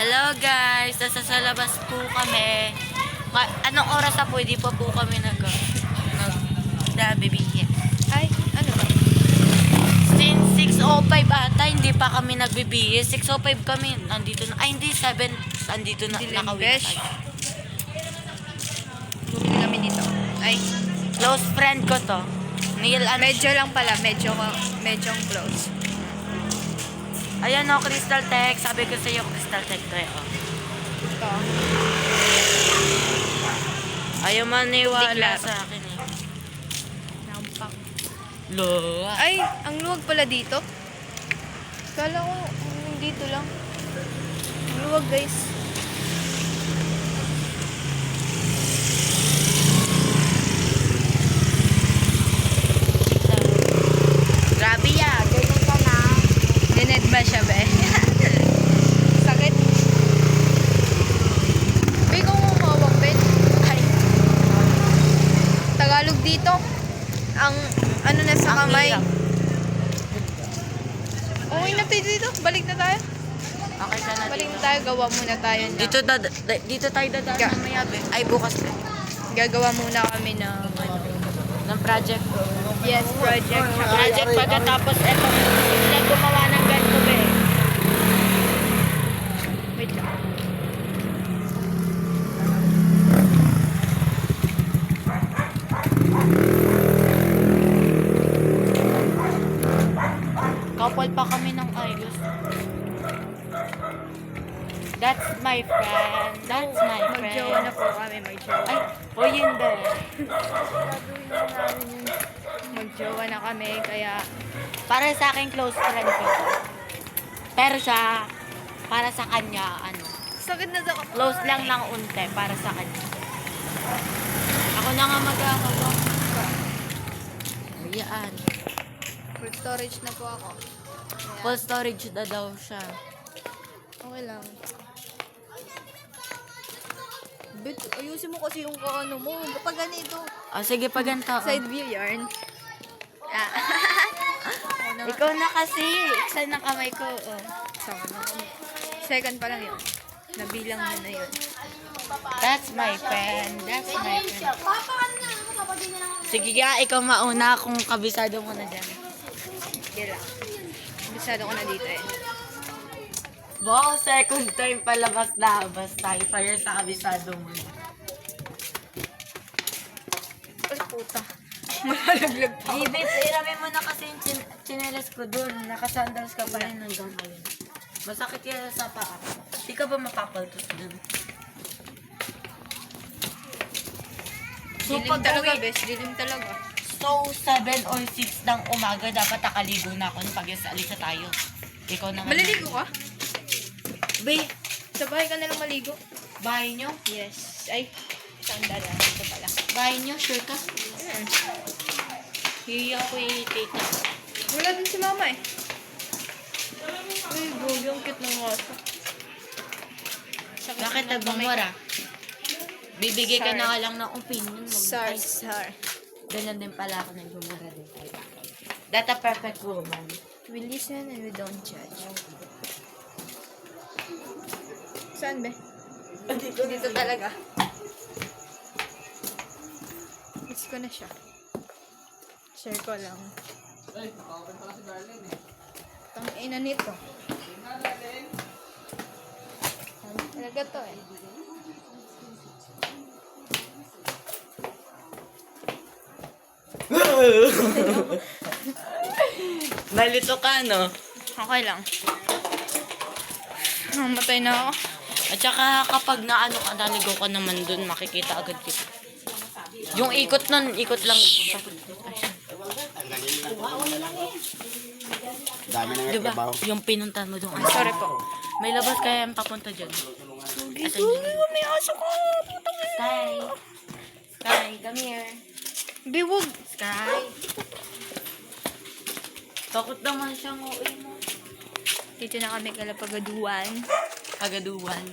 Hello guys, nasa labas po kami. Anong oras na po? Hindi pa po kami nagbibihi. Ay, ano ba? Since 6:05 ata, hindi pa kami nagbibihi. 6:05 kami, nandito na. Ay, hindi, 7. Nandito na, nakawin Besh. tayo. Bumili kami dito. Ay, Close friend ko to. Neil, medyo lang pala. Medyo close. Ayan o, Crystal Tech. Sabi ko sa'yo, Crystal Tech to eh. Oh. Ito. Ayaw maniwala Bigla. sa akin eh. Nampak. Lo. Ay, ang luwag pala dito. Kala ko, dito lang. Ang luwag, guys. Grabe ya, ganyan ka na. Dined ba siya, be? Sakit. Be, kung umawag, Ben. Ay. Tagalog dito. Ang, ano na sa Ang kamay. hirap. Okay na tayo dito. Balik na tayo. Okay ka na Balik na dito. tayo. Gawa muna tayo na. Dito tayo dadaan Ga- mamaya, be. Ay, bukas be. Gagawa muna kami ng, Ng project. yes, project. Project pagkatapos eto. Sila gumawa ng ganito, be. Wait lang. Couple pa kami ng ayos. That's my friend. That's my friend. Mag-jowa na po kami. Mag-jowa. Ay, o yun be. Mag-jowa na kami. Kaya, Para sa akin, close friend ko to. Pero siya, para sa kanya, ano, sakit na sa kamay. close lang ng unti para sa kanya. Ako na nga magkakawa. Ayan. Full storage na po ako. Kaya, Full storage na daw siya. okay lang. Bet, ayusin mo kasi yung ano mo. Kapag ganito. Sige, pa ganito. Side view yarn. Ah. Ano? Ikaw na kasi. Isa na kamay ko. Oh. Sama na. Second pa lang yun. Nabilang mo na yun. That's my friend. That's my friend. Sige nga, ikaw mauna kung kabisado mo na dyan. Sige lang. Bisado ko na dito eh. Wow, second time palabas-labas tayo. Fire sa kabisado mo. Ay, puta. Malaglag pa. Ibig, iramin mo na kasi yung chinelas ko dun. Nakasandals ka pa rin hanggang ngayon. Masakit yan sa paa. Di ka ba mapapaltos dun? So, Dilim talaga, pag-uwi, bes. Dilim talaga. so 7 or 6 ng umaga, dapat nakaligo na ako pag alisa tayo. Ikaw naman. Maliligo ka? Be, Sa bahay ka nalang maligo? bahay nyo? Yes. Ay, sandal na. Ito pala. Bahay nyo, sure ka? Hmm. Hiya ko tita. Wala din si mama eh. Uy, gogi. Ang cute ng aso. Sakit Bakit ng kamay nagmamura? Bibigay ka Sar. na lang ng opinion. Sar, Ay, sar. ganyan din pala ako nagmamura din. That's a perfect woman. We listen and we don't judge. Saan be? Dito talaga. Miss ko na siya. Share ko lang. Tang ina nito. Talaga to eh. Nalito ka, no? Okay lang. Namatay na ako. At saka kapag naano ka, naligo ka naman dun, makikita agad kita. Yung ikot nun, ikot lang. Dami nang Diba? trabaho. Yung pinuntan mo doon. Sorry po. May labas kaya yung papunta dyan. Asan dyan? May aso ko. Sky. Sky, come here. Biwag. Sky. Takot naman siyang uwi mo. Dito na kami kalapagaduan. Kagaduan.